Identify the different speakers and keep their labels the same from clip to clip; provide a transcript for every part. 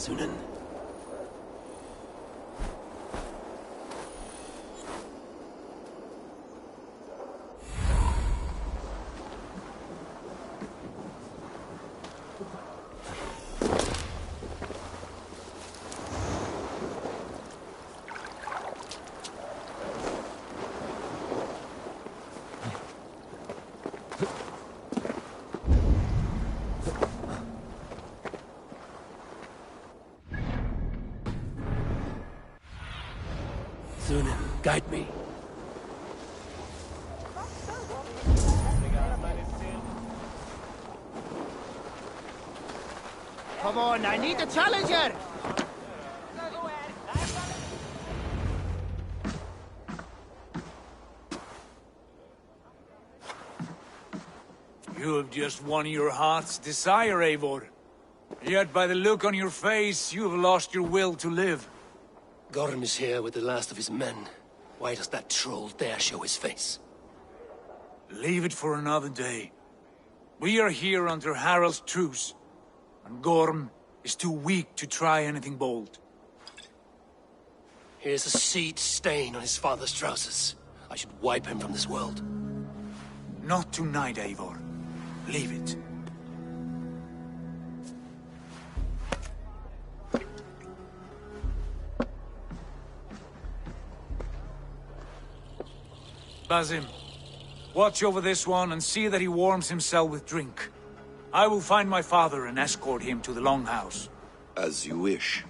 Speaker 1: Sunan. Sunan, guide me.
Speaker 2: Come on, I need a challenger!
Speaker 3: You have just won your heart's desire, Eivor. Yet by the look on your face, you have lost your will to live.
Speaker 1: Gorm is here with the last of his men. Why does that troll dare show his face?
Speaker 3: Leave it for another day. We are here under Harald's truce, and Gorm is too weak to try anything bold.
Speaker 1: Here's a seed stain on his father's trousers. I should wipe him from this world.
Speaker 3: Not tonight, Eivor. Leave it. Basim, watch over this one and see that he warms himself with drink. I will find my father and escort him to the Longhouse.
Speaker 4: As you wish.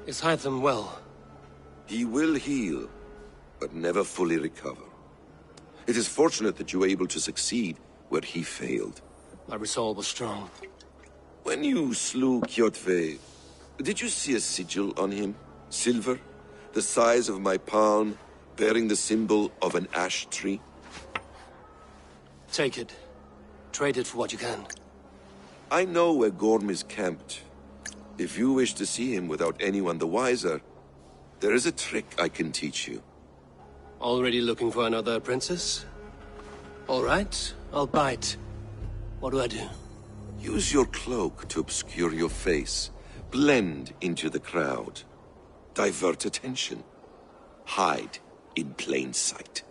Speaker 1: Is Hytham well?
Speaker 4: He will heal, but never fully recover. It is fortunate that you were able to succeed where he failed.
Speaker 1: My resolve was strong.
Speaker 4: When you slew Kjotve, did you see a sigil on him? Silver, the size of my palm, bearing the symbol of an ash tree?
Speaker 1: Take it. Trade it for what you can.
Speaker 4: I know where Gorm is camped. If you wish to see him without anyone the wiser, there is a trick I can teach you.
Speaker 1: Already looking for another princess? All right, I'll bite. What do I do?
Speaker 4: Use your cloak to obscure your face. Blend into the crowd. Divert attention. Hide in plain sight.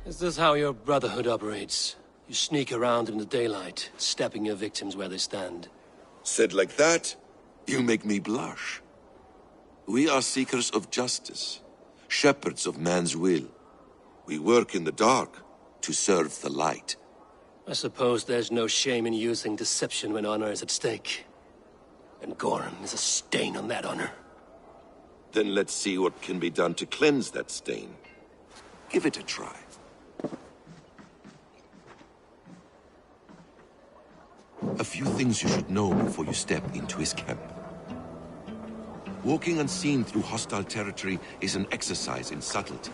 Speaker 1: Is this how your Brotherhood operates? You sneak around in the daylight, stepping your victims where they stand.
Speaker 4: Said like that, you make me blush. We are seekers of justice, shepherds of man's will. We work in the dark to serve the light.
Speaker 1: I suppose there's no shame in using deception when honor is at stake. And Gorm is a stain on that honor.
Speaker 4: Then let's see what can be done to cleanse that stain. Give it a try. A few things you should know before you step into his camp. Walking unseen through hostile territory is an exercise in subtlety.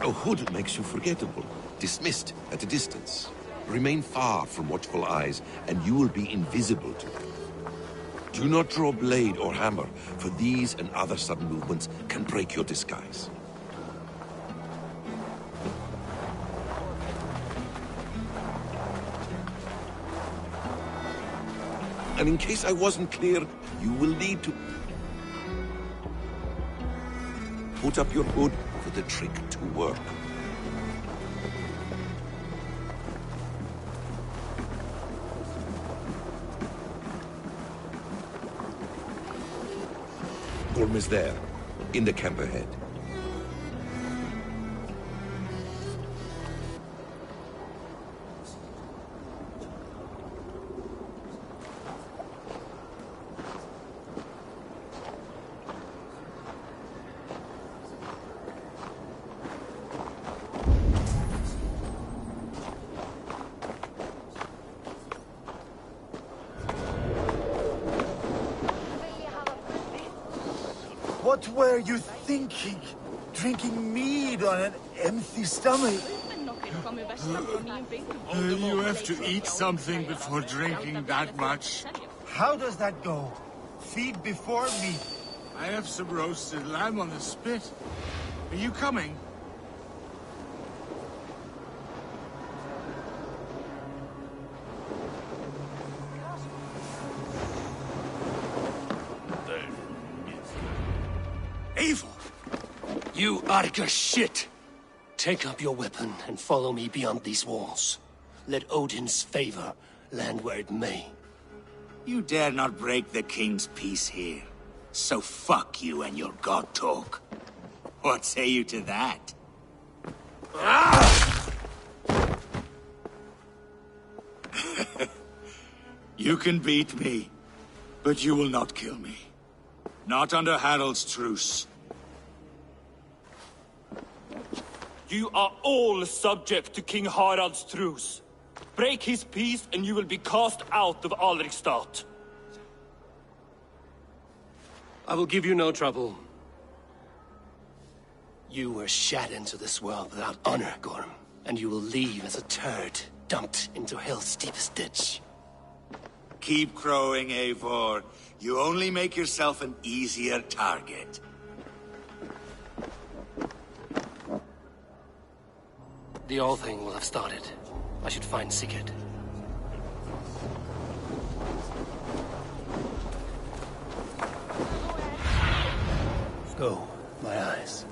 Speaker 4: A hood makes you forgettable, dismissed at a distance. Remain far from watchful eyes, and you will be invisible to them. Do not draw blade or hammer, for these and other sudden movements can break your disguise. And in case I wasn't clear, you will need to put up your hood for the trick to work. Gorm is there, in the camp ahead.
Speaker 5: What were you thinking? Drinking mead on an empty stomach?
Speaker 3: You have to eat something before drinking that much.
Speaker 5: How does that go? Feed before meat.
Speaker 3: I have some roasted lamb on the spit. Are you coming? Eivor!
Speaker 1: You Arga shit! Take up your weapon and follow me beyond these walls. Let Odin's favor land where it may.
Speaker 6: You dare not break the king's peace here. So fuck you and your god talk. What say you to that? You can beat me, but you will not kill me. Not under Harald's truce.
Speaker 7: You are all subject to King Harald's truce. Break his peace and you will be cast out of Alrikstad.
Speaker 1: I will give you no trouble. You were shat into this world without honor, Gorm, and you will leave as a turd dumped into hell's deepest ditch.
Speaker 6: Keep crowing, Eivor. You only make yourself an easier target.
Speaker 1: The All Thing will have started. I should find Sigurd. Go, my eyes.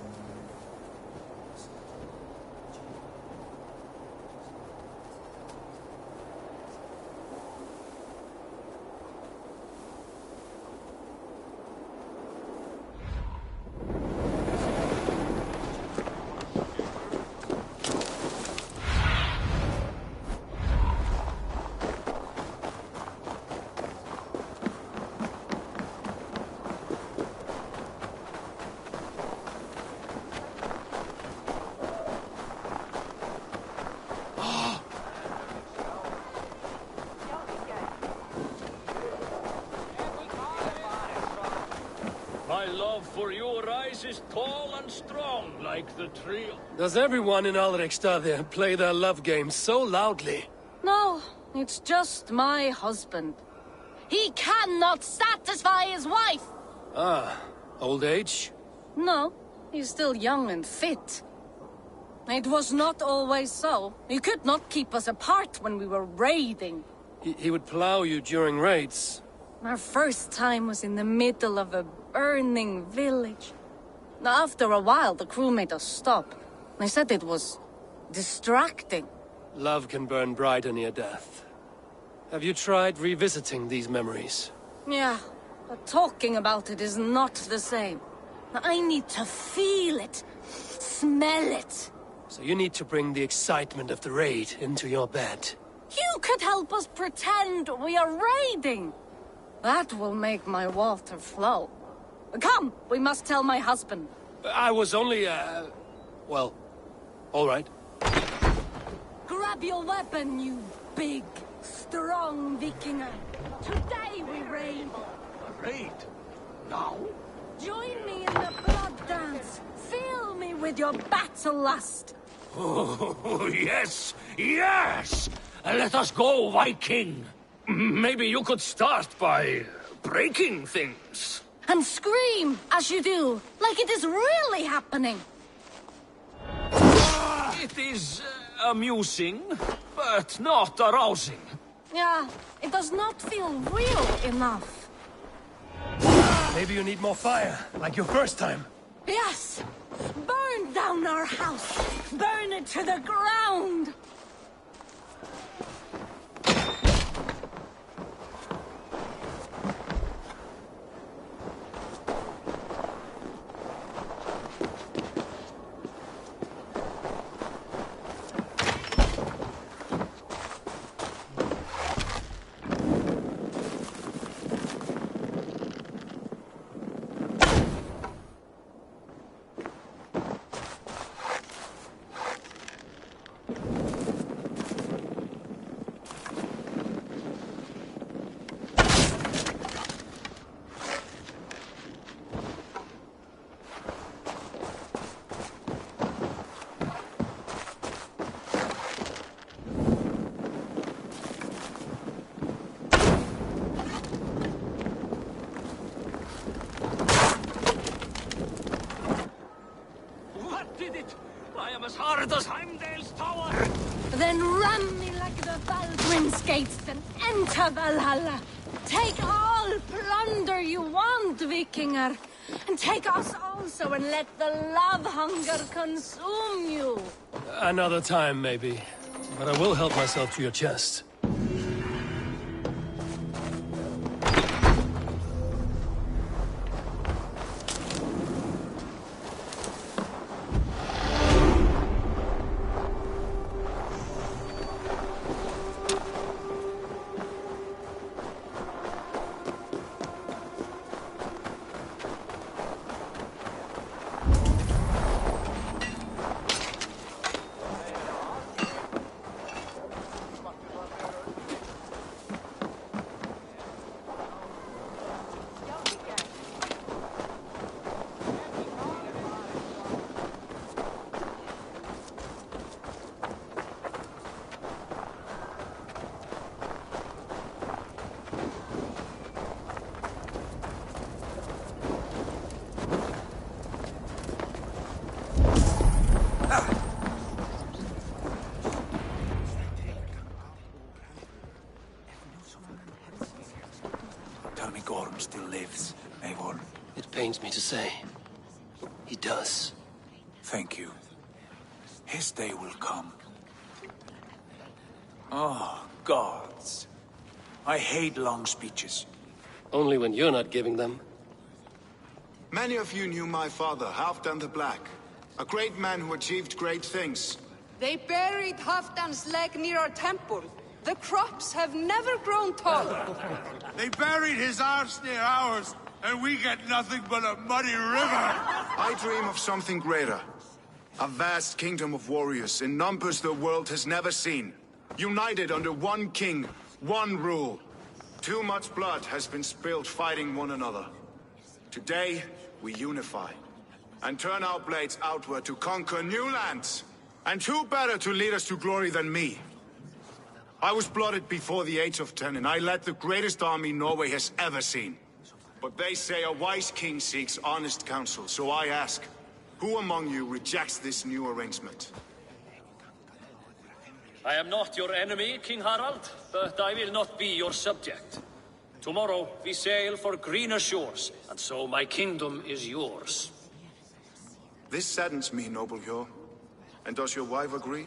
Speaker 7: My love for you rises tall and strong like the tree.
Speaker 1: Does everyone in Alrikstad play their love game so loudly?
Speaker 8: No, it's just my husband. He cannot satisfy his wife!
Speaker 1: Ah, old age?
Speaker 8: No, he's still young and fit. It was not always so. He could not keep us apart when we were raiding.
Speaker 1: He would plow you during raids.
Speaker 8: Our first time was in the middle of a burning village. After a while, the crew made us stop. They said it was distracting.
Speaker 1: Love can burn brighter near death. Have you tried revisiting these memories?
Speaker 8: Yeah, but talking about it is not the same. I need to feel it, smell it.
Speaker 1: So you need to bring the excitement of the raid into your bed.
Speaker 8: You could help us pretend we are raiding. That will make my water flow. Come, we must tell my husband.
Speaker 1: I was only, well, all right.
Speaker 8: Grab your weapon, you big, strong Vikinger. Today we raid.
Speaker 7: Raid? Now?
Speaker 8: Join me in the blood dance. Fill me with your battle lust.
Speaker 7: Oh, yes! Yes! Let us go, Viking! Maybe you could start by breaking things.
Speaker 8: And scream as you do, like it is really happening.
Speaker 7: It is amusing, but not arousing.
Speaker 8: Yeah, it does not feel real enough.
Speaker 1: Maybe you need more fire, like your first time.
Speaker 8: Yes! Burn down our house! Burn it to the ground! Then ram me like the Baldwin's gates and enter Valhalla. Take all plunder you want, Vikinger. And take us also and let the love hunger consume you.
Speaker 1: Another time, maybe. But I will help myself to your chest.
Speaker 3: Tell me Gorm still lives, Eivor.
Speaker 1: It pains me to say. He does.
Speaker 3: Thank you. His day will come. Oh, gods. I hate long speeches.
Speaker 1: Only when you're not giving them.
Speaker 9: Many of you knew my father, Halfdan the Black. A great man who achieved great things.
Speaker 10: They buried Halfdan's leg near our temple. The crops have never grown tall.
Speaker 5: They buried his arse near ours, and we get nothing but a muddy river.
Speaker 9: I dream of something greater. A vast kingdom of warriors in numbers the world has never seen. United under one king, one rule. Too much blood has been spilled fighting one another. Today, we unify. And turn our blades outward to conquer new lands. And who better to lead us to glory than me? I was blooded before the age of 10, and I led the greatest army Norway has ever seen. But they say a wise king seeks honest counsel, so I ask, who among you rejects this new arrangement?
Speaker 7: I am not your enemy, King Harald, but I will not be your subject. Tomorrow we sail for greener shores, and so my kingdom is yours.
Speaker 9: This saddens me, noble Hjor. And does your wife agree?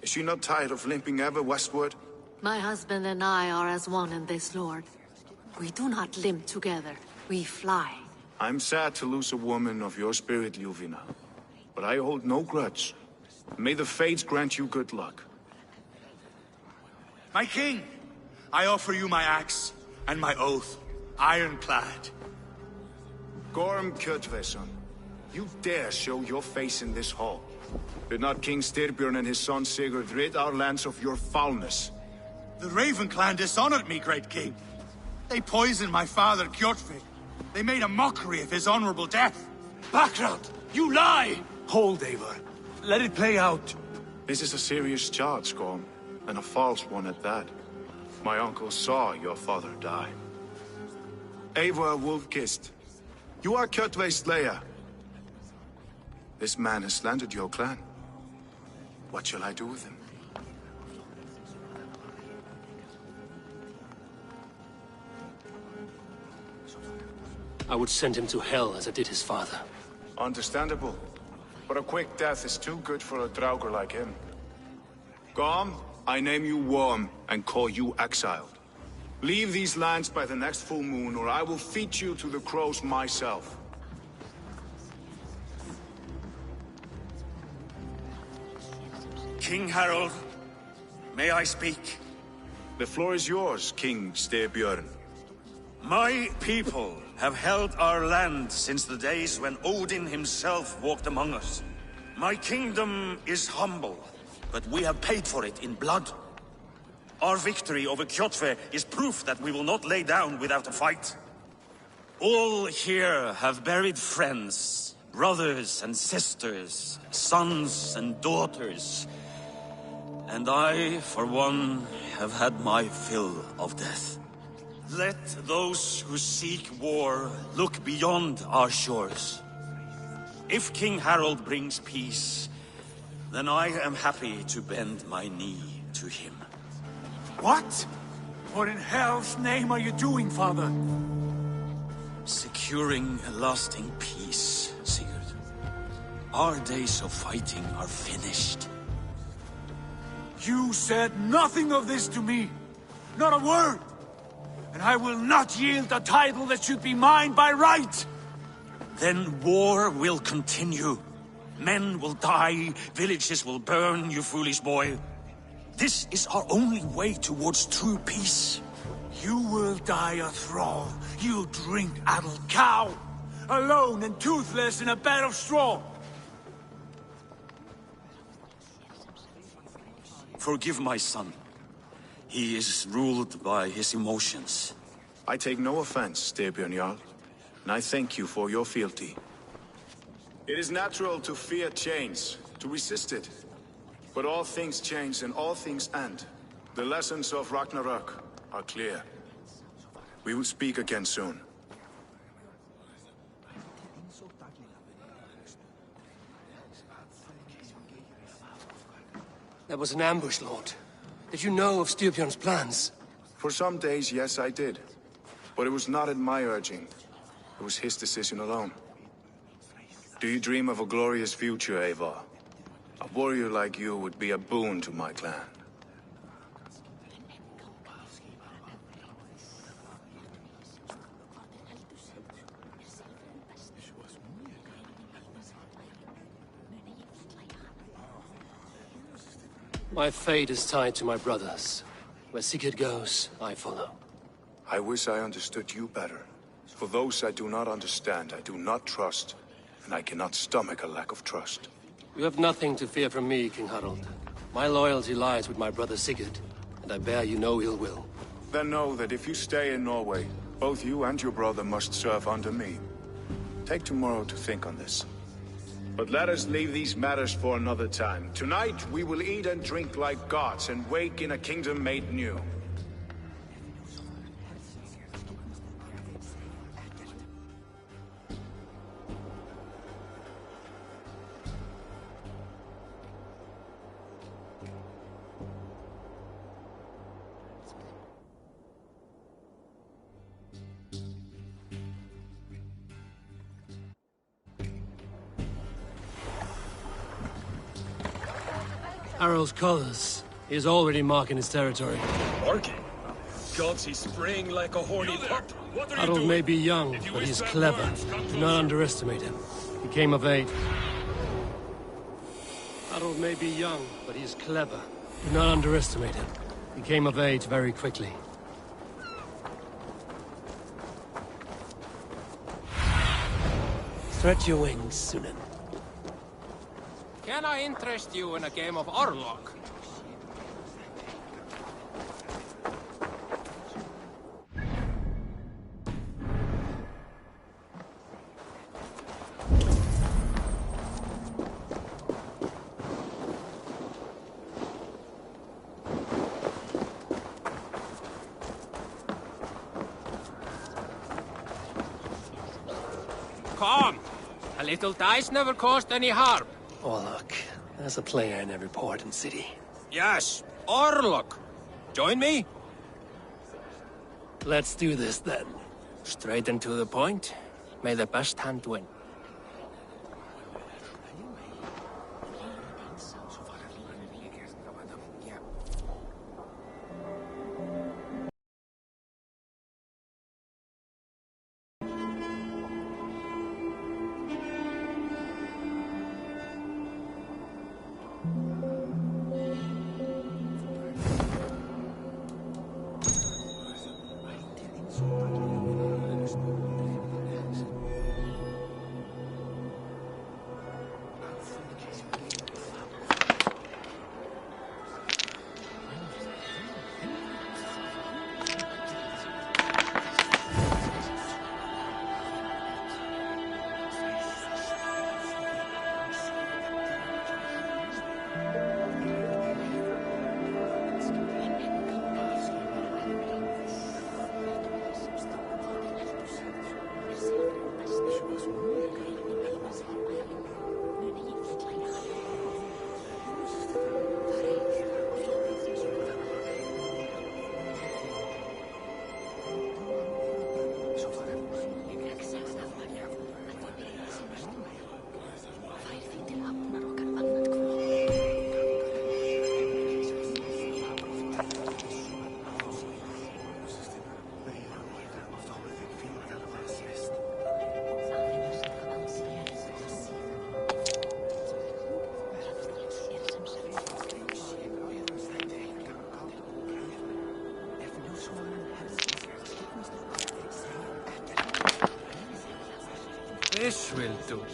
Speaker 9: Is she not tired of limping ever westward?
Speaker 11: My husband and I are as one in this, Lord. We do not limp together. We fly.
Speaker 9: I'm sad to lose a woman of your spirit, Ljuvina. But I hold no grudge. May the fates grant you good luck.
Speaker 5: My king, I offer you my axe and my oath, ironclad.
Speaker 9: Gorm Kjotveson, you dare show your face in this hall. Did not King Styrbjörn and his son Sigurd rid our lands of your foulness?
Speaker 5: The Raven clan dishonored me, great king. They poisoned my father, Kjotve. They made a mockery of his honorable death.
Speaker 3: Background! You lie! Hold, Eivor. Let it play out.
Speaker 9: This is a serious charge, Gorm, and a false one at that. My uncle saw your father die. Eivor Wolf-Kissed, you are Kjotve's slayer. This man has slandered your clan. What shall I do with him?
Speaker 1: I would send him to hell as I did his father.
Speaker 9: Understandable. But a quick death is too good for a Draugr like him. Gorm, I name you Worm and call you exiled. Leave these lands by the next full moon, or I will feed you to the crows myself.
Speaker 5: King Harald, may I speak?
Speaker 9: The floor is yours, King Styrbjörn.
Speaker 12: My people have held our land since the days when Odin himself walked among us. My kingdom is humble, but we have paid for it in blood. Our victory over Kjotve is proof that we will not lay down without a fight. All here have buried friends, brothers and sisters, sons and daughters. And I, for one, have had my fill of death. Let those who seek war look beyond our shores. If King Harald brings peace, Then I am happy to bend my knee to him.
Speaker 3: What? What in hell's name are you doing, father?
Speaker 12: Securing a lasting peace, Sigurd. Our days of fighting are finished.
Speaker 3: You said nothing of this to me. Not a word. And I will not yield a title that should be mine by right.
Speaker 12: Then war will continue. Men will die, villages will burn, you foolish boy. This is our only way towards true peace.
Speaker 3: You will die a thrall. You'll drink addled cow. Alone and toothless in a bed of straw.
Speaker 12: Forgive my son. He is ruled by his emotions.
Speaker 9: I take no offense, Styrbjörn Jarl, and I thank you for your fealty. It is natural to fear change, to resist it. But all things change and all things end. The lessons of Ragnarok are clear. We will speak again soon.
Speaker 1: That was an ambush, Lord. Did you know of Styrbjörn's plans?
Speaker 9: For some days, yes, I did. But it was not at my urging. It was his decision alone. Do you dream of a glorious future, Eivor? A warrior like you would be a boon to my clan.
Speaker 1: My fate is tied to my brothers. Where Sigurd goes, I follow.
Speaker 9: I wish I understood you better. For those I do not understand, I do not trust, and I cannot stomach a lack of trust.
Speaker 1: You have nothing to fear from me, King Harald. My loyalty lies with my brother Sigurd, and I bear you no ill will.
Speaker 9: Then know that if you stay in Norway, both you and your brother must serve under me. Take tomorrow to think on this. But let us leave these matters for another time. Tonight, we will eat and drink like gods and wake in a kingdom made new.
Speaker 1: Harald's colors. He is already marking his territory.
Speaker 7: Marking? Gods, he's spraying like a horny pup.
Speaker 1: Harald may be young, but he is clever. Do not underestimate him. He came of age. Harald may be young, but he is clever. Do not underestimate him. He came of age very quickly. Stretch your wings, Sunan.
Speaker 2: Can I interest you in a game of Orlok? Come! A little dice never caused any harm.
Speaker 1: Oh, look. There's a player in every port and city.
Speaker 2: Yes, Orlok. Join me?
Speaker 1: Let's do this, then.
Speaker 2: Straight and to the point. May the best hand win. This will do.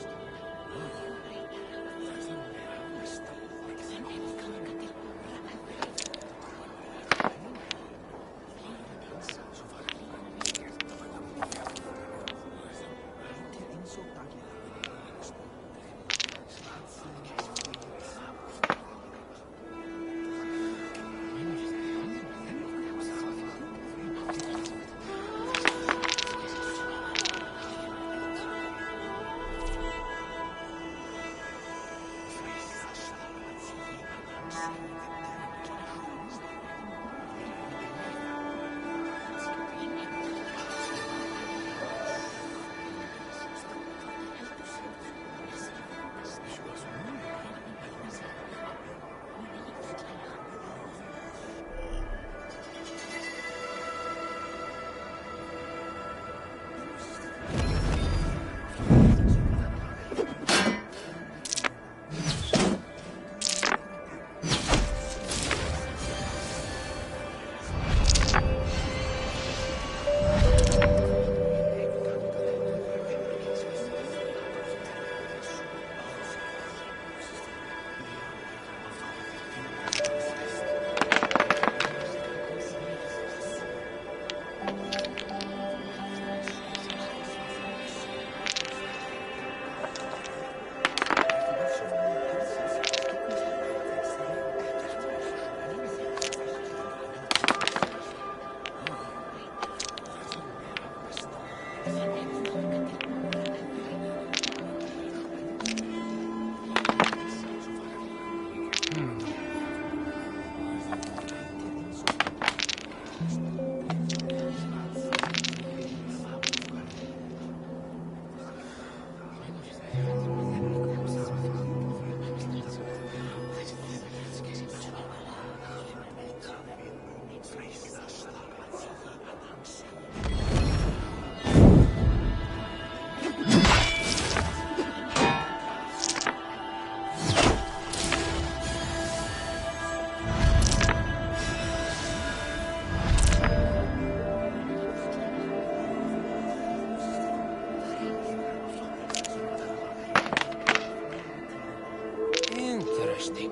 Speaker 2: Interesting.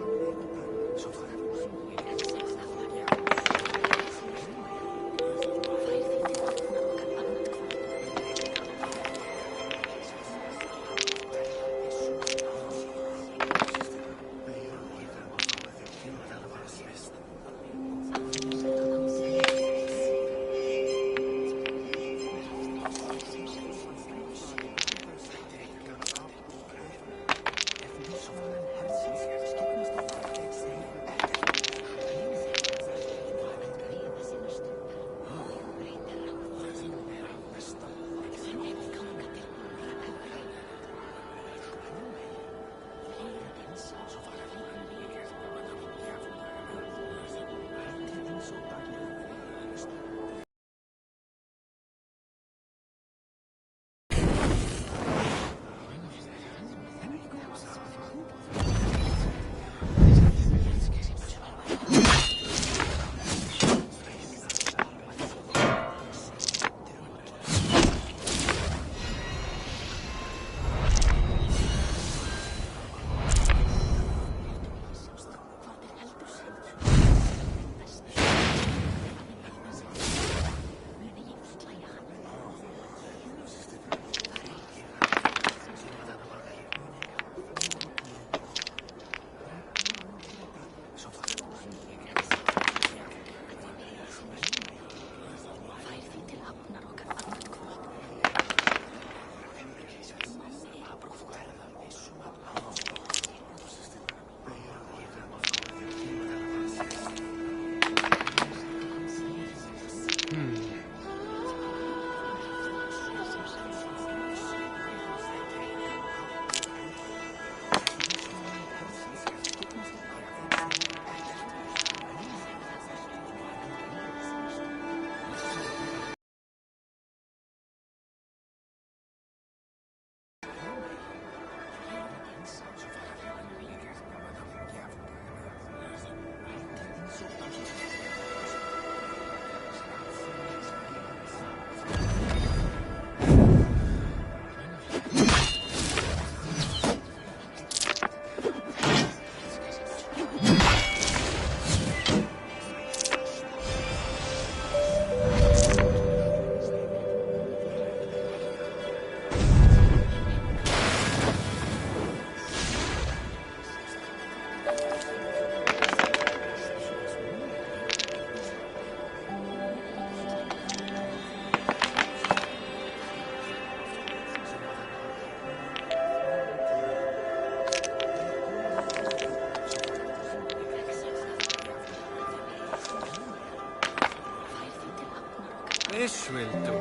Speaker 2: This will do.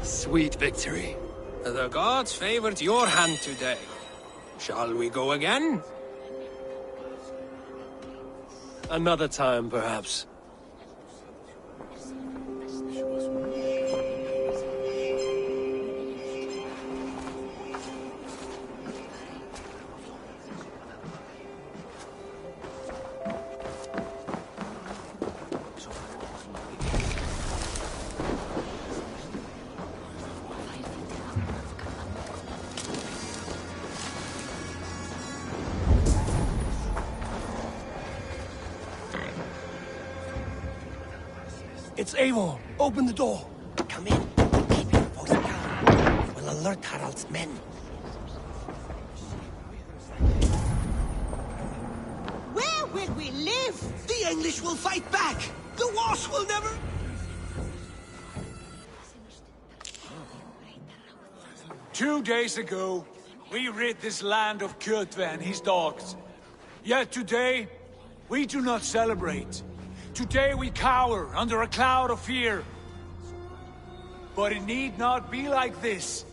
Speaker 1: Sweet victory.
Speaker 2: The gods favored your hand today. Shall we go again?
Speaker 1: Another time, perhaps. It's Eivor. Open the door.
Speaker 13: Come in. Keep your voice down. We'll alert Harald's men.
Speaker 14: Where will we live?
Speaker 13: The English will fight back. The wars will never...
Speaker 3: 2 days ago, we rid this land of Kjotve and his dogs. Yet today, we do not celebrate. Today we cower under a cloud of fear. But it need not be like this.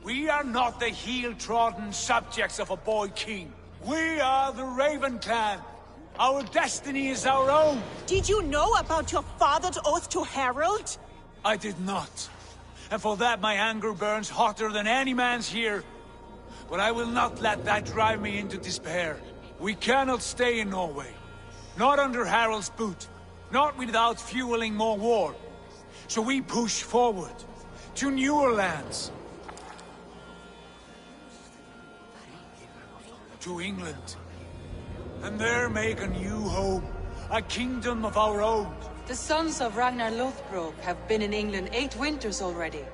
Speaker 3: We are not the heel-trodden subjects of a boy king. We are the Raven clan. Our destiny is our own.
Speaker 14: Did you know about your father's oath to Harald?
Speaker 3: I did not. And for that my anger burns hotter than any man's here. But I will not let that drive me into despair. We cannot stay in Norway. Not under Harald's boot. Not without fueling more war. So we push forward. To newer lands. To England. And there make a new home. A kingdom of our own.
Speaker 10: The sons of Ragnar Lothbrok have been in England 8 winters already.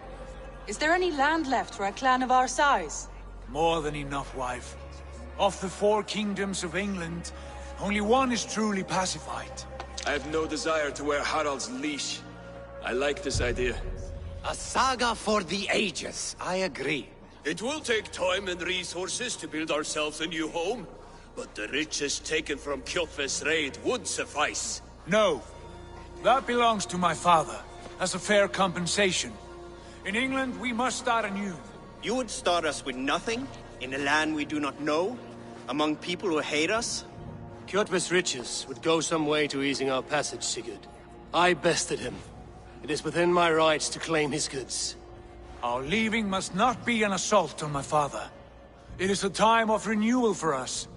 Speaker 10: Is there any land left for a clan of our size?
Speaker 3: More than enough, wife. Of the 4 kingdoms of England, only one is truly pacified.
Speaker 15: I have no desire to wear Harald's leash. I like this idea.
Speaker 13: A saga for the ages. I agree.
Speaker 7: It will take time and resources to build ourselves a new home, but the riches taken from Kjotve's raid would suffice.
Speaker 3: No. That belongs to my father, as a fair compensation. In England, we must start anew.
Speaker 16: You would start us with nothing? In a land we do not know? Among people who hate us?
Speaker 1: Kjotve's riches would go some way to easing our passage, Sigurd. I bested him. It is within my rights to claim his goods.
Speaker 3: Our leaving must not be an assault on my father. It is a time of renewal for us.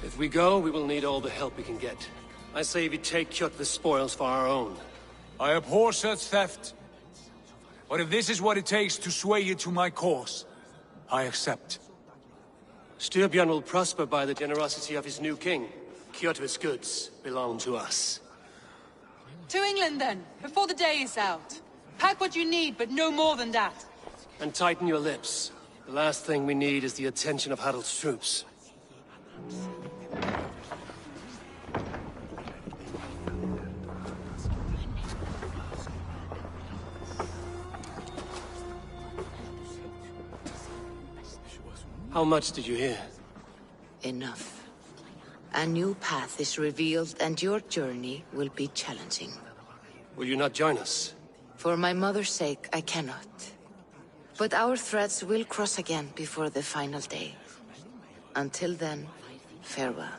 Speaker 1: If we go, we will need all the help we can get. I say we take Kjotve's spoils for our own.
Speaker 3: I abhor such theft. But if this is what it takes to sway you to my cause, I accept.
Speaker 1: Styrbjörn will prosper by the generosity of his new king. Kjotve's goods belong to us.
Speaker 10: To England, then, before the day is out. Pack what you need, but no more than that.
Speaker 1: And tighten your lips. The last thing we need is the attention of Harald's troops. How much did you hear?
Speaker 17: Enough. A new path is revealed, and your journey will be challenging.
Speaker 1: Will you not join us?
Speaker 17: For my mother's sake, I cannot. But our threads will cross again before the final day. Until then, farewell.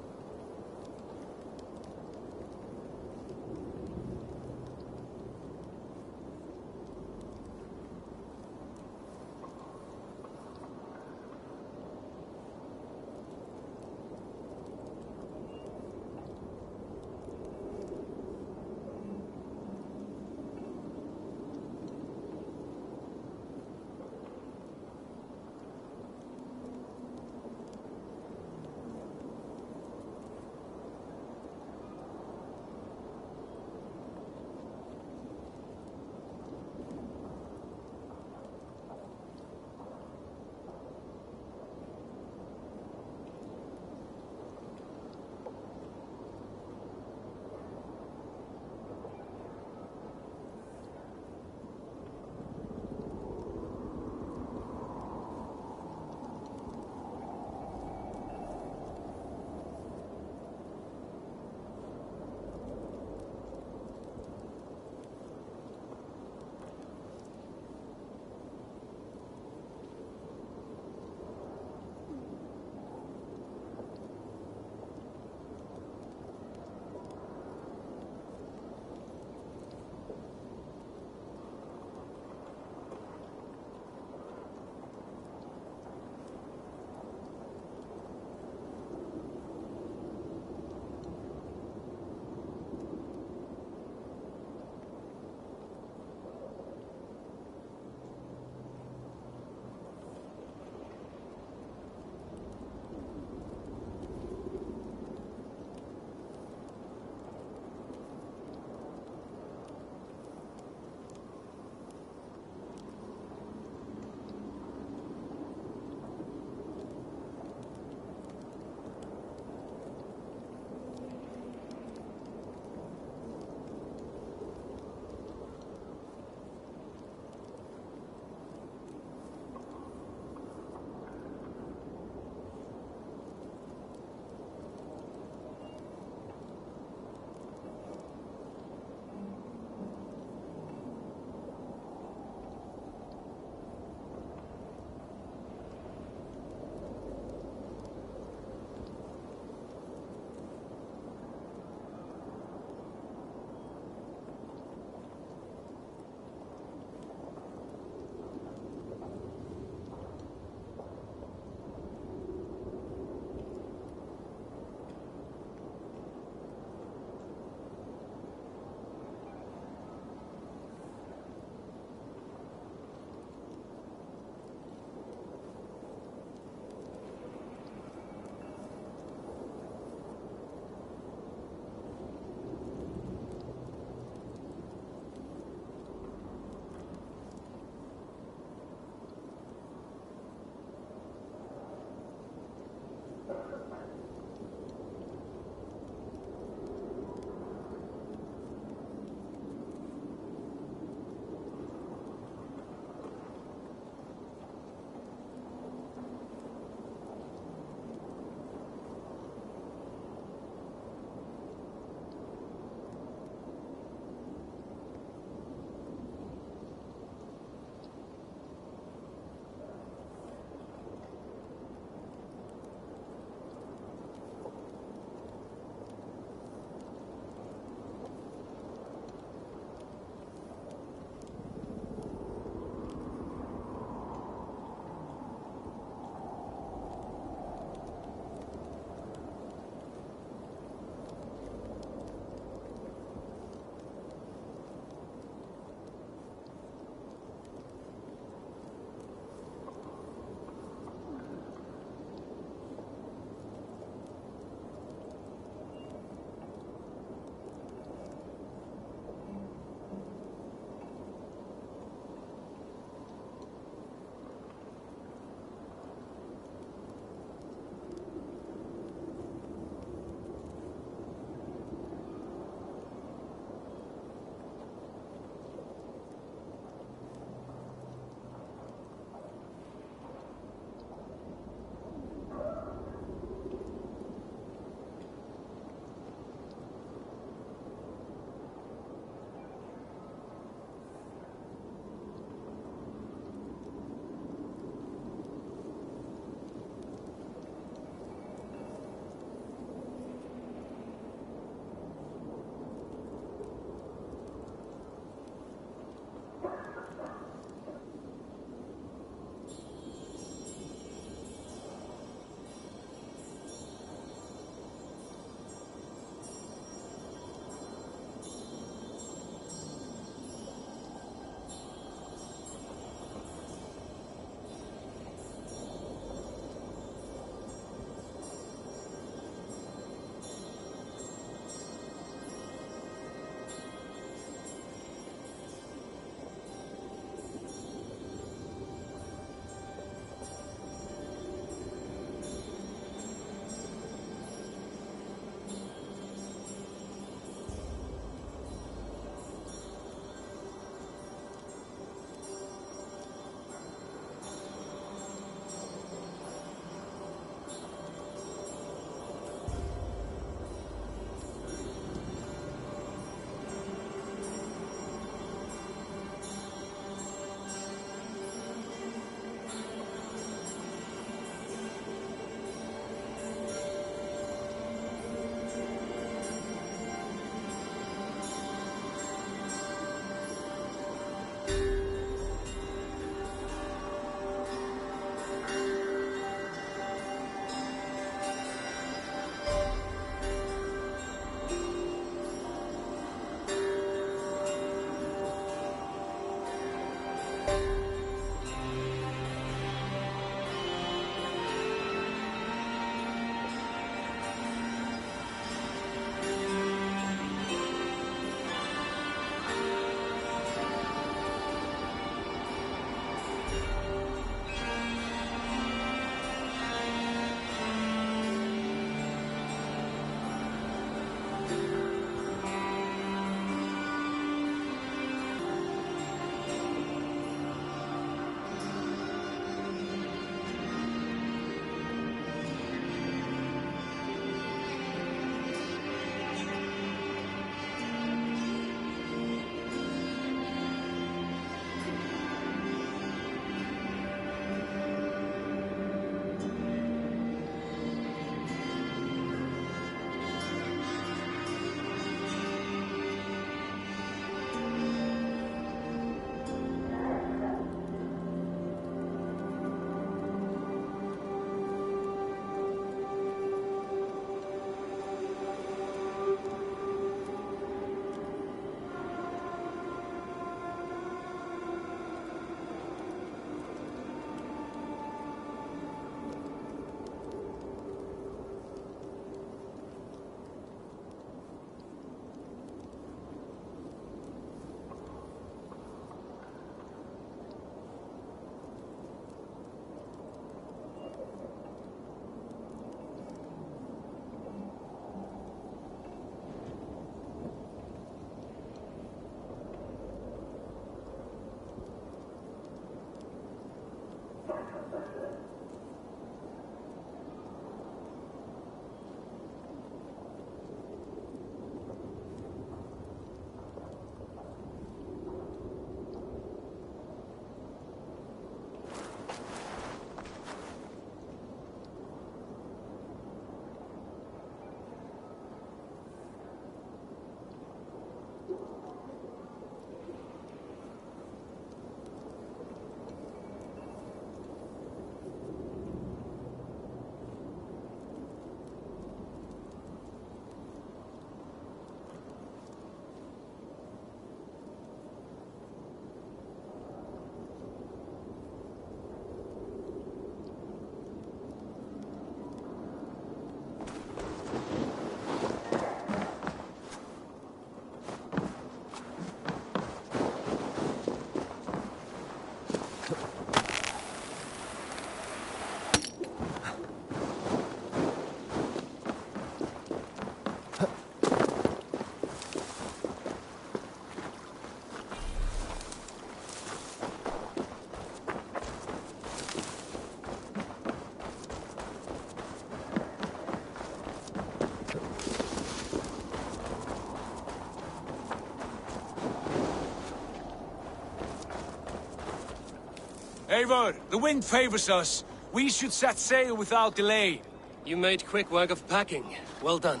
Speaker 3: Eivor, the wind favors us. We should set sail without delay.
Speaker 1: You made quick work of packing. Well done.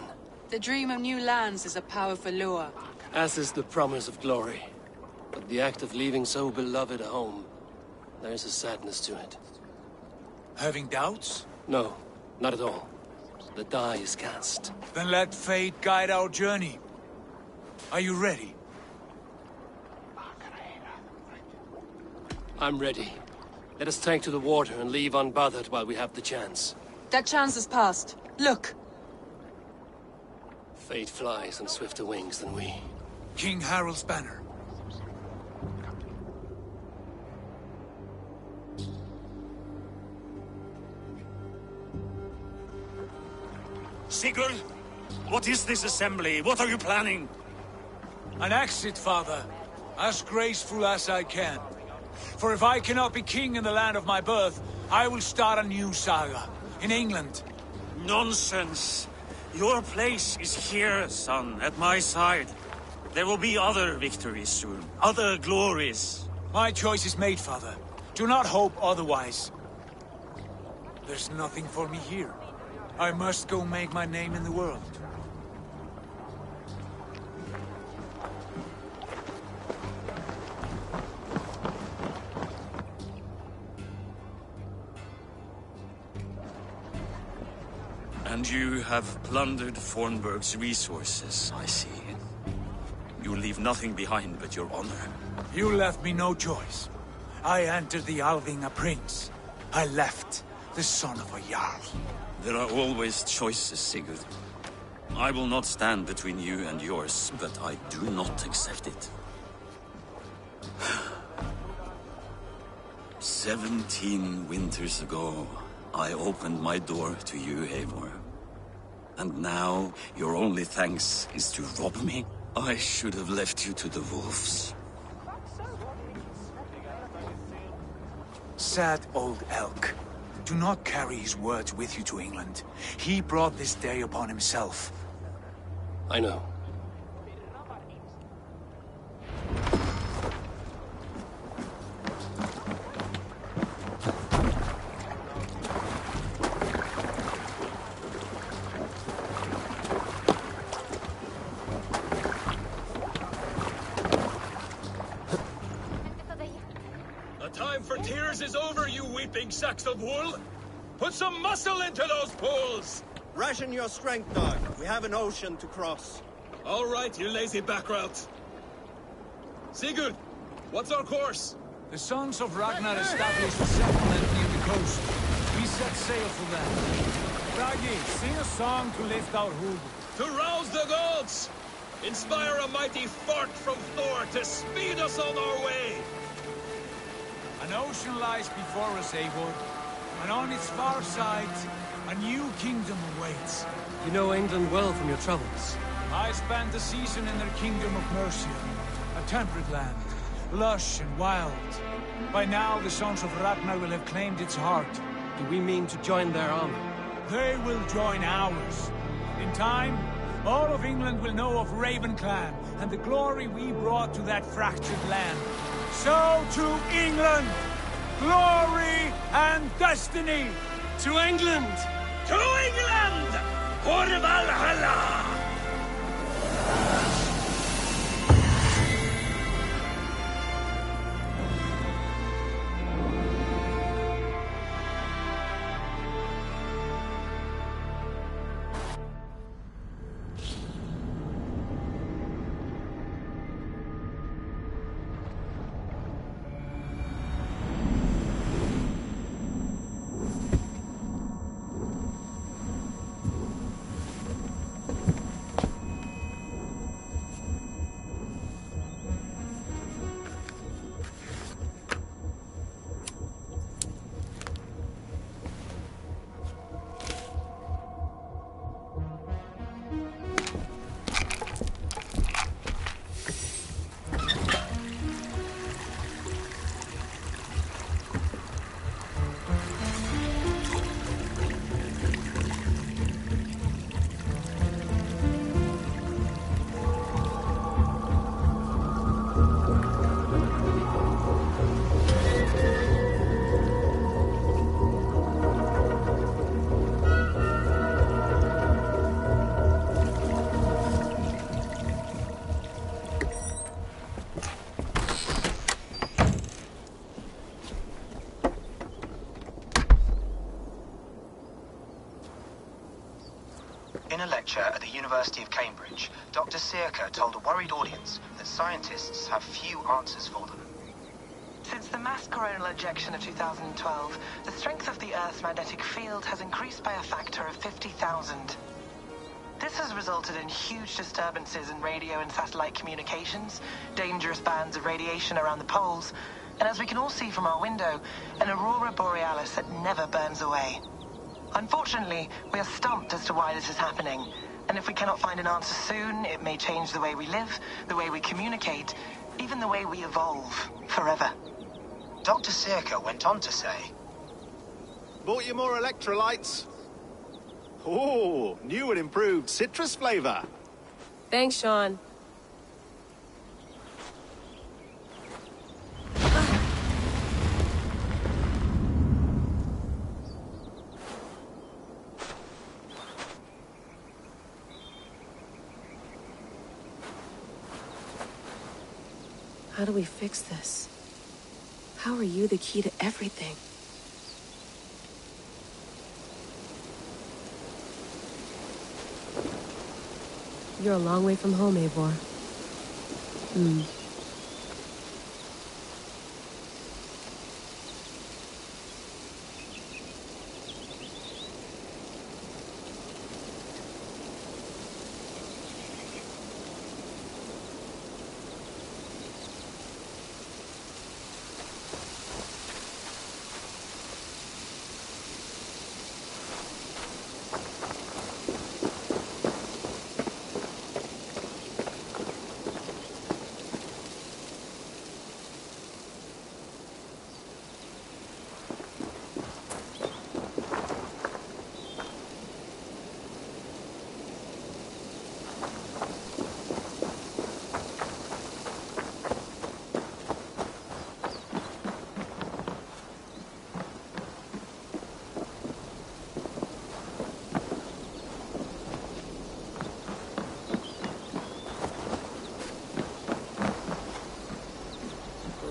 Speaker 10: The dream of new lands is a powerful lure.
Speaker 1: As is the promise of glory. But the act of leaving so beloved a home, there's a sadness to it.
Speaker 3: Having doubts?
Speaker 1: No, not at all. The die is cast.
Speaker 3: Then let fate guide our journey. Are you ready?
Speaker 1: I'm ready. Let us take to the water and leave unbothered while we have the chance.
Speaker 10: That chance is past. Look!
Speaker 1: Fate flies on swifter wings than we.
Speaker 3: King Harald's banner.
Speaker 12: Sigurd, what is this assembly? What are you planning?
Speaker 3: An exit, father. As graceful as I can. For if I cannot be king in the land of my birth, I will start a new saga. In England.
Speaker 12: Nonsense. Your place is here, son, at my side. There will be other victories soon. Other glories.
Speaker 3: My choice is made, father. Do not hope otherwise. There's nothing for me here. I must go make my name in the world.
Speaker 12: And you have plundered Fornburg's resources, I see. You leave nothing behind but your honor.
Speaker 3: You left me no choice. I entered the Alving a prince. I left the son of a Jarl.
Speaker 12: There are always choices, Sigurd. I will not stand between you and yours, but I do not accept it. 17 winters ago, I opened my door to you, Eivor. And now, your only thanks is to rob me? I should have left you to the wolves.
Speaker 3: Sad old elk. Do not carry his words with you to England. He brought this day upon himself.
Speaker 1: I know.
Speaker 7: Is over, you weeping sacks of wool! Put some muscle into those pulls!
Speaker 16: Ration your strength, dog. We have an ocean to cross.
Speaker 7: All right, you lazy backrout. Sigurd, what's our course?
Speaker 3: The sons of Ragnar established a settlement near the coast. We set sail for them. Raggi, sing a song to lift our hood.
Speaker 7: To rouse the gods! Inspire a mighty fart from Thor to speed us on our way!
Speaker 3: An ocean lies before us, Eivor, and on its far side, a new kingdom awaits.
Speaker 1: You know England well from your travels.
Speaker 3: I spent a season in their kingdom of Mercia, a temperate land, lush and wild. By now, the sons of Ragnar will have claimed its heart.
Speaker 1: Do we mean to join their army?
Speaker 3: They will join ours. In time, all of England will know of Raven Clan and the glory we brought to that fractured land. So to England! Glory and destiny!
Speaker 1: To England!
Speaker 7: To England! For Valhalla!
Speaker 18: In a lecture at the University of Cambridge, Dr. Circa told a worried audience that scientists have few answers for them.
Speaker 19: Since the mass coronal ejection of 2012, the strength of the Earth's magnetic field has increased by a factor of 50,000. This has resulted in huge disturbances in radio and satellite communications, dangerous bands of radiation around the poles, and as we can all see from our window, an aurora borealis that never burns away. Unfortunately, we are stumped as to why this is happening, and if we cannot find an answer soon, it may change the way we live, the way we communicate, even the way we evolve, forever.
Speaker 18: Dr. Circa went on to say,
Speaker 20: Bought you more electrolytes? Oh, new and improved citrus flavor.
Speaker 21: Thanks, Sean. How do we fix this? How are you the key to everything? You're a long way from home, Eivor.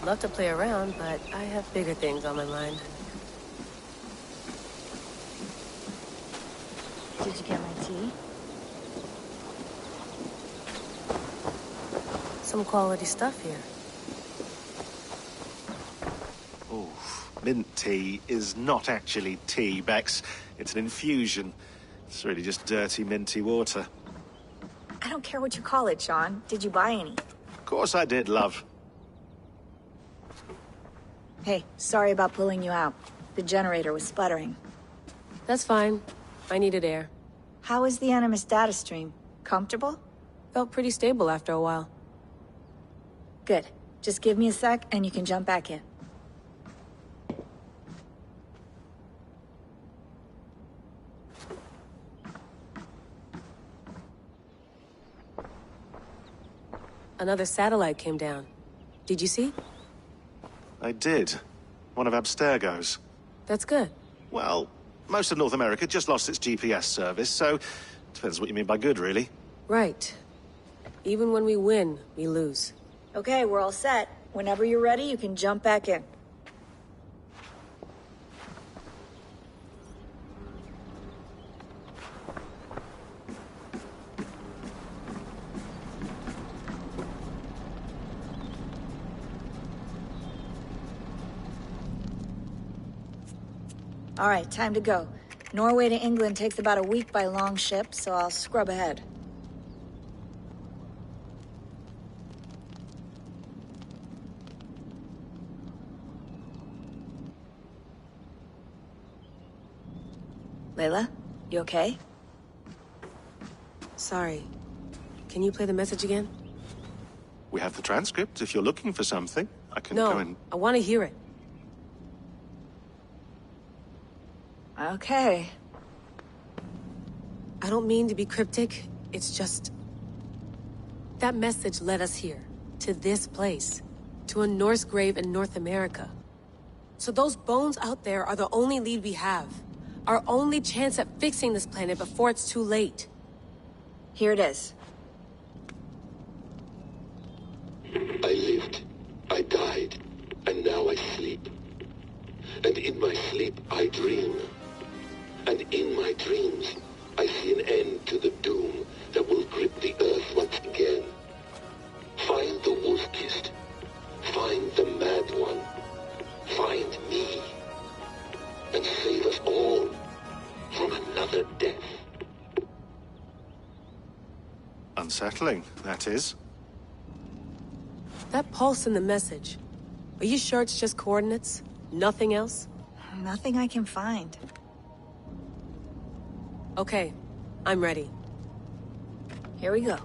Speaker 21: Love to play around, but I have bigger things on my mind.
Speaker 22: Did you get my tea?
Speaker 21: Some quality stuff here.
Speaker 20: Oh, mint tea is not actually tea, Bex. It's an infusion. It's really just dirty, minty water.
Speaker 22: I don't care what you call it, Sean. Did you buy any?
Speaker 20: Of course I did, love.
Speaker 22: Hey, sorry about pulling you out. The generator was sputtering.
Speaker 21: That's fine. I needed air.
Speaker 22: How was the Animus data stream? Comfortable?
Speaker 21: Felt pretty stable after a while.
Speaker 22: Good. Just give me a sec and you can jump back in.
Speaker 21: Another satellite came down. Did you see?
Speaker 20: I did. One of Abstergo's.
Speaker 21: That's good.
Speaker 20: Well, most of North America just lost its GPS service, so depends what you mean by good, really.
Speaker 21: Right. Even when we win, we lose.
Speaker 22: Okay, we're all set. Whenever you're ready, you can jump back in. All right, time to go. Norway to England takes about a week by long ship, so I'll scrub ahead. Layla, you okay?
Speaker 21: Sorry. Can you play the message again?
Speaker 20: We have the transcript. If you're looking for something, I can
Speaker 21: No,
Speaker 20: go and...
Speaker 21: I want to hear it.
Speaker 22: Okay.
Speaker 21: I don't mean to be cryptic. It's just... that message led us here. To this place. To a Norse grave in North America. So those bones out there are the only lead we have. Our only chance at fixing this planet before it's too late.
Speaker 22: Here it is.
Speaker 4: I lived, I died, and now I sleep. And in my sleep I dream. And in my dreams, I see an end to the doom that will grip the earth once again. Find the wolf-kissed. Find the mad one. Find me. And save us all from another death.
Speaker 20: Unsettling, that is.
Speaker 21: That pulse in the message. Are you sure it's just coordinates? Nothing else?
Speaker 22: Nothing I can find.
Speaker 21: Okay, I'm ready.
Speaker 22: Here we go.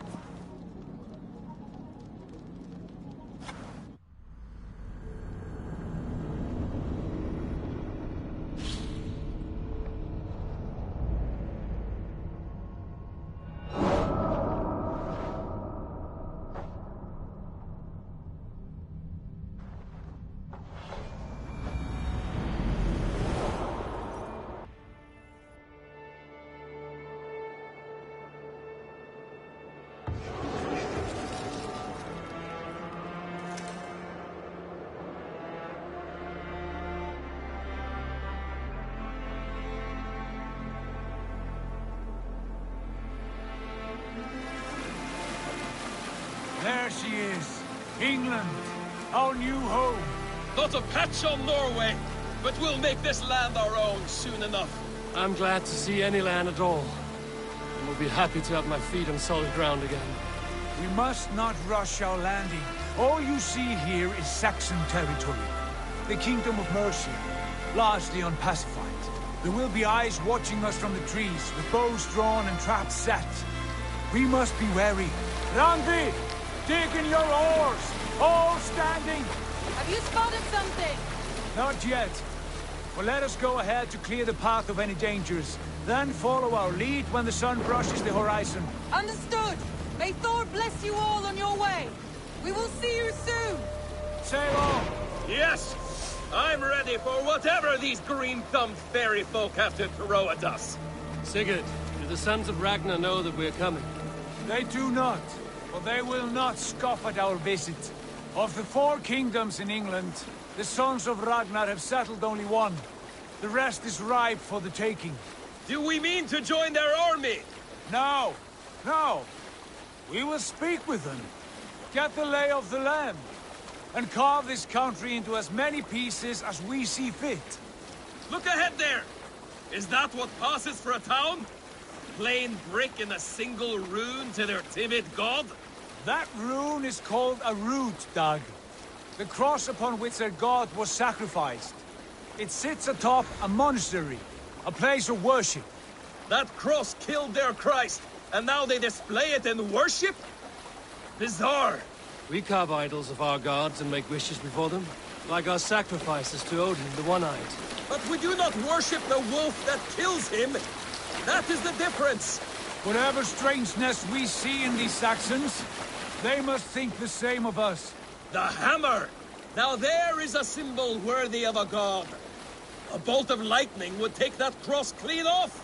Speaker 3: There she is. England, our new home.
Speaker 2: Not a patch on Norway, but we'll make this land our own soon enough.
Speaker 1: I'm glad to see any land at all. And will be happy to have my feet on solid ground again.
Speaker 3: We must not rush our landing. All you see here is Saxon territory. The Kingdom of Mercia, largely unpacified. There will be eyes watching us from the trees, with bows drawn and traps set. We must be wary. Randi! Dig in your oars! All standing!
Speaker 10: Have you spotted something?
Speaker 3: Not yet. Well, let us go ahead to clear the path of any dangers. Then follow our lead when the sun brushes the horizon.
Speaker 10: Understood! May Thor bless you all on your way! We will see you soon!
Speaker 3: Sail on!
Speaker 2: Yes! I'm ready for whatever these green-thumbed fairy folk have to throw at us.
Speaker 1: Sigurd, do the sons of Ragnar know that we're coming?
Speaker 3: They do not. But they will not scoff at our visit. Of the 4 kingdoms in England, the sons of Ragnar have settled only one. The rest is ripe for the taking.
Speaker 2: Do we mean to join their army?
Speaker 3: No. No. We will speak with them. Get the lay of the land. And carve this country into as many pieces as we see fit.
Speaker 2: Look ahead there! Is that what passes for a town? Plain brick in a single rune to their timid god?
Speaker 3: That rune is called a root, Dag. The cross upon which their god was sacrificed. It sits atop a monastery, a place of worship.
Speaker 2: That cross killed their Christ, and now they display it in worship? Bizarre.
Speaker 1: We carve idols of our gods and make wishes before them, like our sacrifices to Odin, the One-Eyed.
Speaker 2: But we do not worship the wolf that kills him. That is the difference.
Speaker 3: Whatever strangeness we see in these Saxons, they must think the same of us.
Speaker 2: The hammer! Now there is a symbol worthy of a god. A bolt of lightning would take that cross clean off.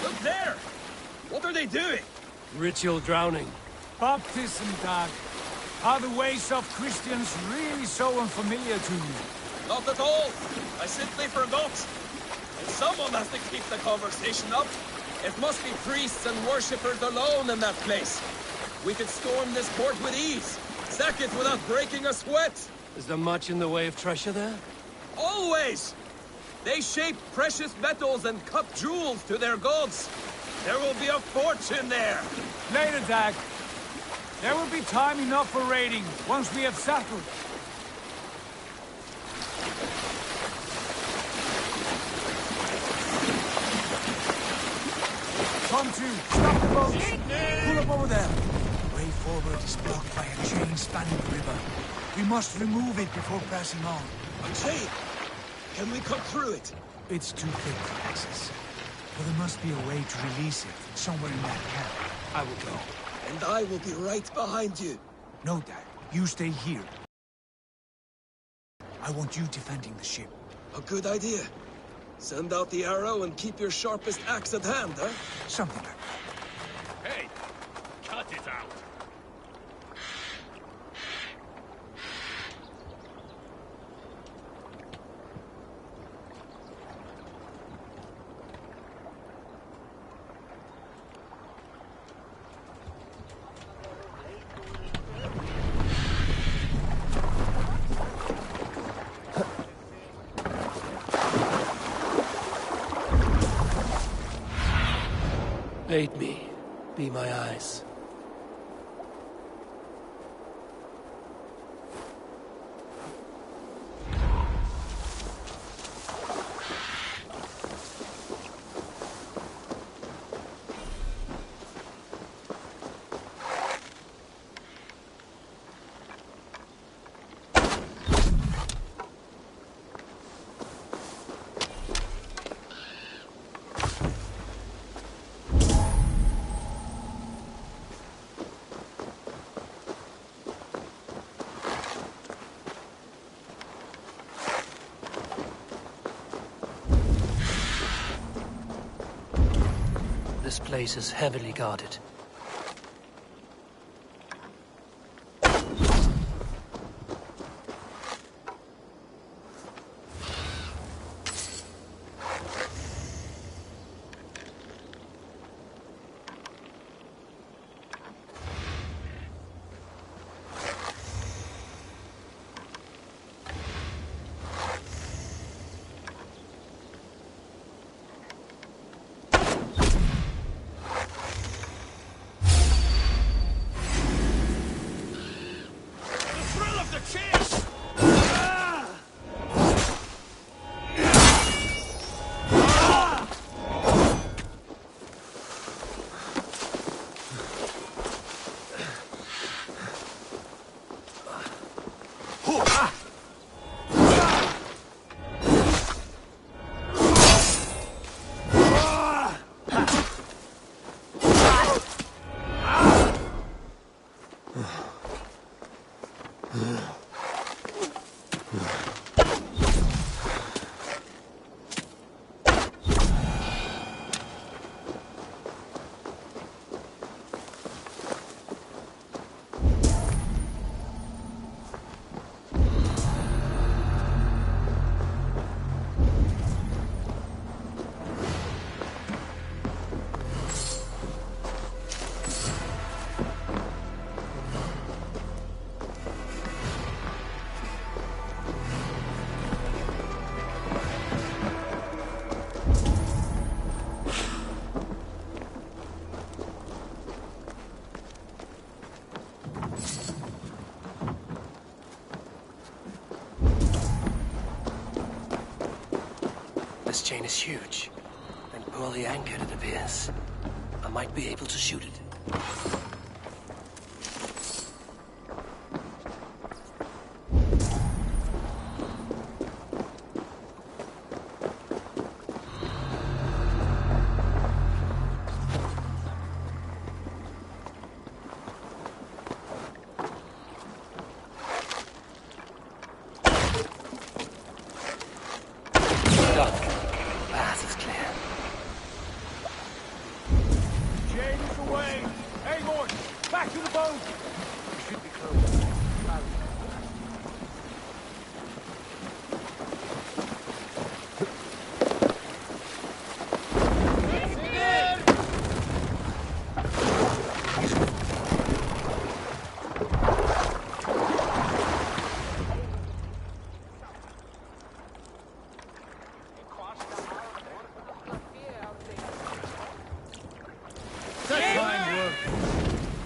Speaker 2: Look there! What are they doing?
Speaker 1: Ritual drowning.
Speaker 3: Baptism, Dag. Are the ways of Christians really so unfamiliar to you?
Speaker 2: Not at all. I simply forgot. And someone has to keep the conversation up. It must be priests and worshippers alone in that place. We could storm this port with ease. Sack it without breaking a sweat.
Speaker 1: Is there much in the way of treasure there?
Speaker 2: Always! They shape precious metals and cut jewels to their gods. There will be a fortune there.
Speaker 3: Later, Dag. There will be time enough for raiding, once we have settled. Come to, stop the boats! Pull up over there. The way forward is blocked by a chain spanning the river. We must remove it before pressing on.
Speaker 2: A chain? Can we cut through it?
Speaker 3: It's too thick for access. But there must be a way to release it, somewhere in that camp. I will go.
Speaker 2: And I will be right behind you.
Speaker 3: No, Dad. You stay here. I want you defending the ship.
Speaker 2: A good idea. Send out the arrow and keep your sharpest axe at hand, huh?
Speaker 3: Something like that.
Speaker 1: Aid me. Be my eyes. This place is heavily guarded. This chain is huge, and poorly anchored it appears. I might be able to shoot it.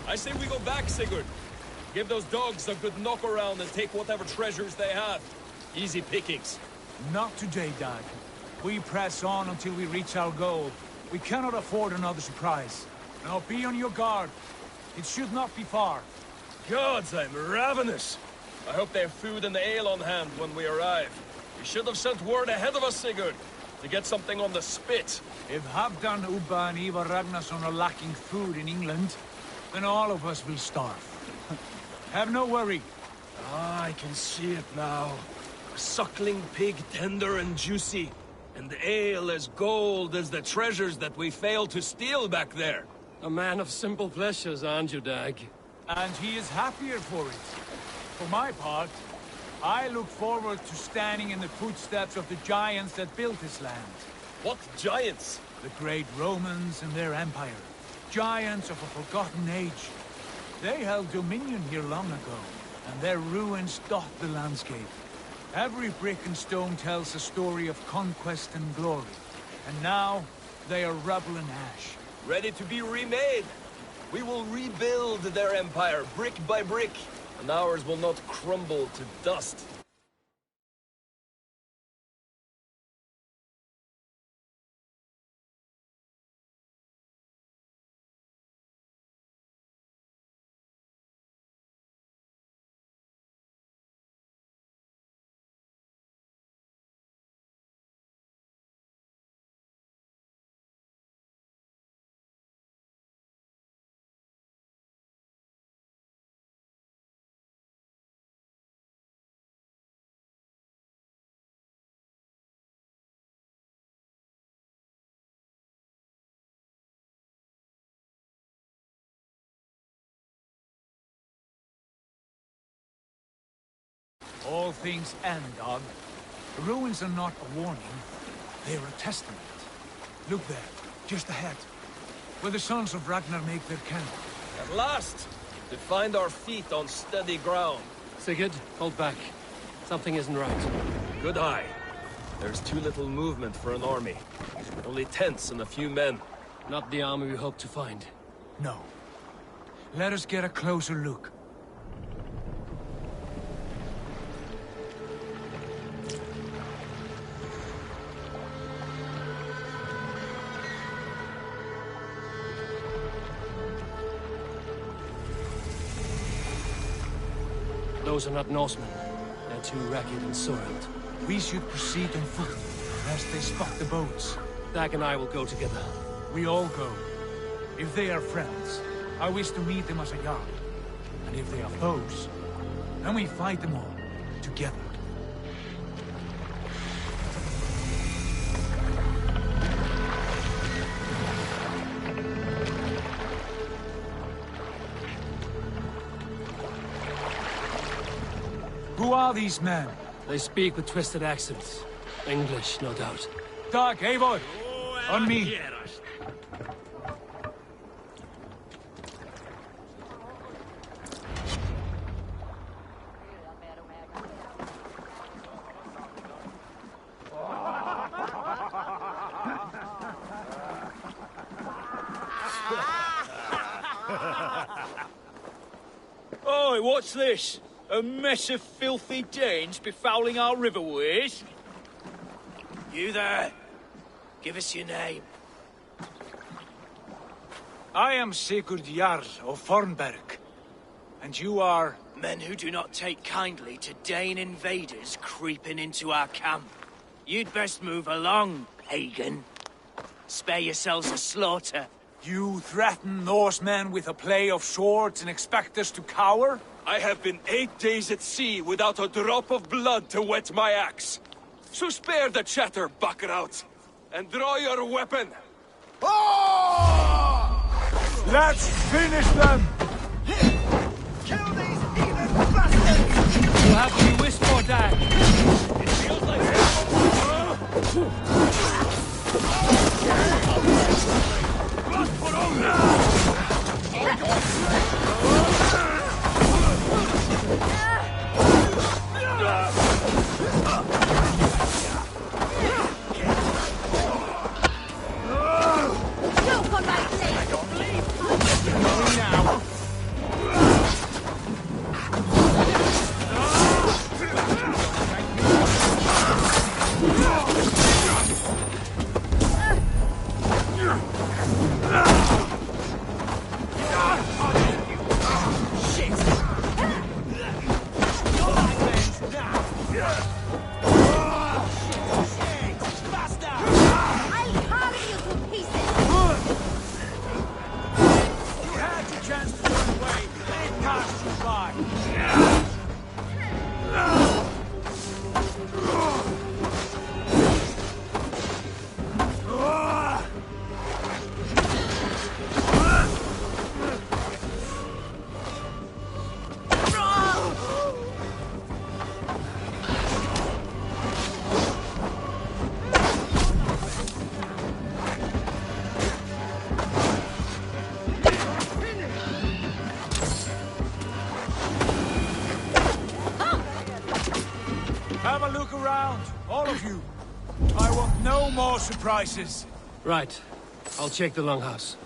Speaker 2: I say we go back, Sigurd. Give those dogs a good knock around and take whatever treasures they have. Easy pickings.
Speaker 3: Not today, Dag. We press on until we reach our goal. We cannot afford another surprise. Now be on your guard. It should not be far.
Speaker 2: Gods, I'm ravenous. I hope they have food and ale on hand when we arrive. You should have sent word ahead of us, Sigurd, to get something on the spit.
Speaker 3: If Halfdan, Ubba and Ivar Ragnarsson are lacking food in England, then all of us will starve. Have no worry.
Speaker 2: Ah, I can see it now. A suckling pig, tender and juicy. And the ale as gold as the treasures that we failed to steal back there.
Speaker 1: A man of simple pleasures, aren't you, Dag?
Speaker 3: And he is happier for it. For my part, I look forward to standing in the footsteps of the giants that built this land.
Speaker 2: What giants?
Speaker 3: The great Romans and their empire. Giants of a forgotten age. They held dominion here long ago, and their ruins dot the landscape. Every brick and stone tells a story of conquest and glory. And now, they are rubble and ash.
Speaker 2: ready to be remade. We will rebuild their empire brick by brick, and ours will not crumble to dust.
Speaker 3: All things end, dog. The ruins are not a warning. They are a testament. Look there, just ahead. Where the sons of Ragnar make their camp.
Speaker 2: At last! To find our feet on steady ground.
Speaker 1: Sigurd, hold back. Something isn't right.
Speaker 2: Good eye. There's too little movement for an army. Only tents and a few men.
Speaker 1: Not the army we hope to find.
Speaker 3: No. Let us get a closer look.
Speaker 1: Those are not Norsemen. They're too ragged and soiled.
Speaker 3: We should proceed on foot, lest they spot the boats.
Speaker 1: Dag and I will go together.
Speaker 3: We all go. If they are friends, I wish to meet them as a Jarl. And if they are foes, then we fight them all, together. Who are these men?
Speaker 1: They speak with twisted accents. English, no doubt.
Speaker 3: Dag, Eivor! On me!
Speaker 6: Oi, what's this? A mess of filthy Danes befouling our riverways?
Speaker 13: You there! Give us your name.
Speaker 3: I am Sigurd Jarl of Fornberg. And you are...
Speaker 13: Men who do not take kindly to Dane invaders creeping into our camp. You'd best move along, pagan. Spare yourselves a slaughter.
Speaker 3: You threaten Norsemen with a play of swords and expect us to cower?
Speaker 15: I have been 8 days at sea without a drop of blood to wet my axe. So spare the chatter, buckraut, and draw your weapon.
Speaker 3: Oh! Let's finish them!
Speaker 13: Kill these heathen bastards!
Speaker 1: We'll have to be wished for, Dag.
Speaker 6: It feels like...
Speaker 15: Blood for Odin!
Speaker 3: All of you. I want no more surprises.
Speaker 1: Right. I'll check the longhouse.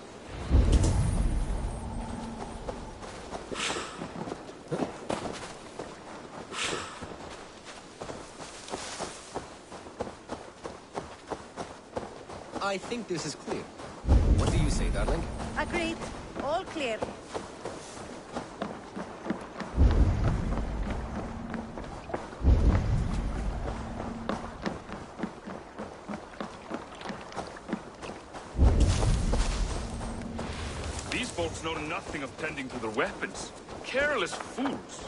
Speaker 8: I think this is clear. What do you say, darling?
Speaker 22: Agreed. All clear.
Speaker 15: These folks know nothing of tending to their weapons. Careless fools.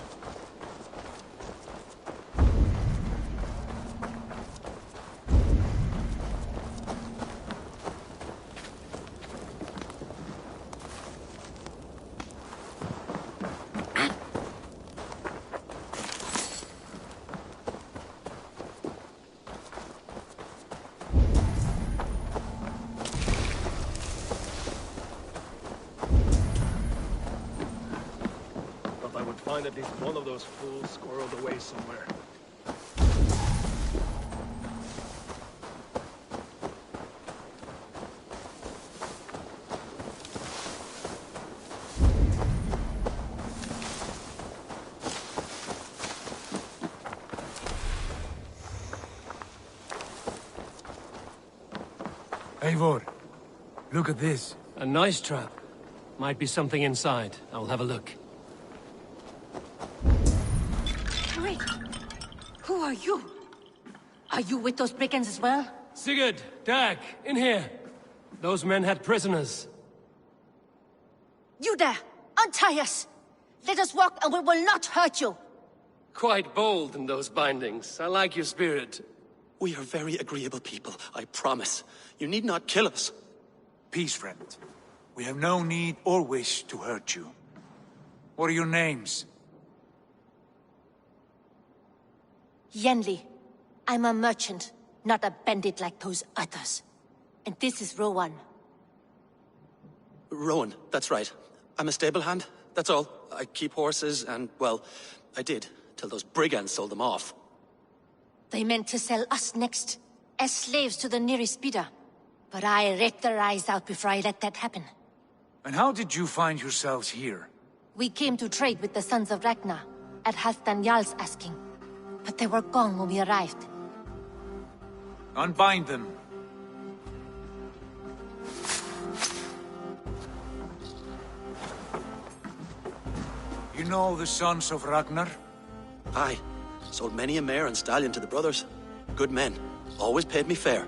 Speaker 1: Find at least one of those fools squirreled away somewhere.
Speaker 3: Eivor, look at this.
Speaker 1: A nice trap. Might be something inside. I'll have a look.
Speaker 10: Who are you? Are you with those brigands as well?
Speaker 1: Sigurd, Dag, in here. Those men had prisoners.
Speaker 10: You there! Untie us! Let us walk and we will not hurt you!
Speaker 1: Quite bold in those bindings. I like your spirit.
Speaker 11: We are very agreeable people, I promise. You need not kill us.
Speaker 3: Peace, friend. We have no need or wish to hurt you. What are your names?
Speaker 10: Yenli. I'm a merchant, not a bandit like those others. And this is Rowan.
Speaker 11: Rowan, that's right. I'm a stable hand, that's all. I keep horses and, well, I did, till those brigands sold them off.
Speaker 10: They meant to sell us next, as slaves to the nearest bidder. But I ripped their eyes out before I let that happen.
Speaker 3: And how did you find yourselves here?
Speaker 10: We came to trade with the Sons of Ragnar, at Halfdan Jarl's asking. But they were gone when we arrived.
Speaker 3: Unbind them. You know the Sons of Ragnar?
Speaker 11: Aye. Sold many a mare and stallion to the brothers. Good men. Always paid me fair.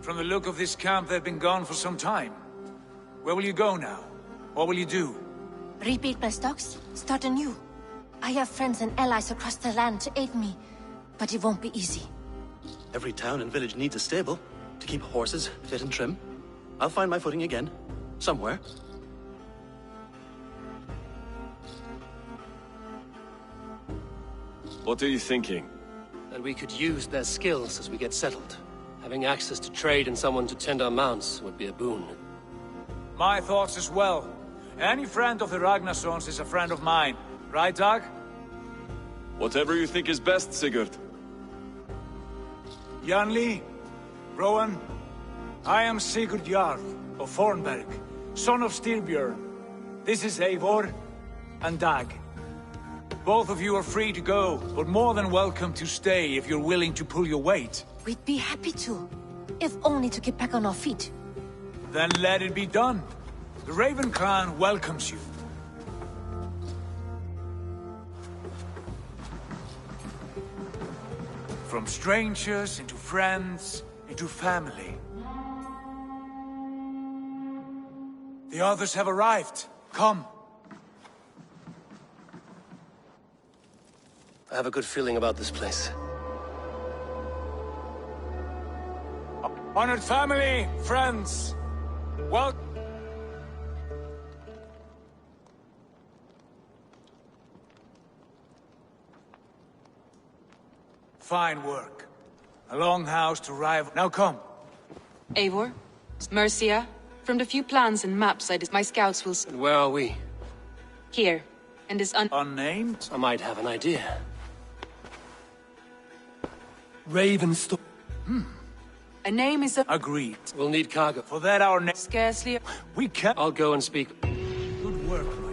Speaker 3: From the look of this camp, they've been gone for some time. Where will you go now? What will you do?
Speaker 10: Rebuild my stocks, start anew. I have friends and allies across the land to aid me, but it won't be easy.
Speaker 11: Every town and village needs a stable to keep horses fit and trim. I'll find my footing again. Somewhere.
Speaker 15: What are you thinking?
Speaker 1: That we could use their skills as we get settled. Having access to trade and someone to tend our mounts would be a boon.
Speaker 3: My thoughts as well. Any friend of the Ragnarsons is a friend of mine. Right, Dag?
Speaker 15: Whatever you think is best, Sigurd.
Speaker 3: Janli, Rowan, I am Sigurd Jarl of Fornberg, son of Styrbjörn. This is Eivor and Dag. Both of you are free to go, but more than welcome to stay if you're willing to pull your weight.
Speaker 10: We'd be happy to, if only to get back on our feet.
Speaker 3: Then let it be done. The Raven clan welcomes you. From strangers into friends, into family. The others have arrived. Come.
Speaker 1: I have a good feeling about this place.
Speaker 3: Honored family, friends, welcome. Fine work. A long house to rival. Now come.
Speaker 23: Eivor, Mercia. From the few plans and maps my scouts will...
Speaker 1: And where are we?
Speaker 23: Here. And is
Speaker 3: unnamed?
Speaker 1: I might have an idea. Ravenstone.
Speaker 23: A name is a...
Speaker 3: Agreed.
Speaker 1: We'll need cargo.
Speaker 3: For that our
Speaker 23: Scarcely...
Speaker 3: We can...
Speaker 1: I'll go and speak.
Speaker 3: Good work.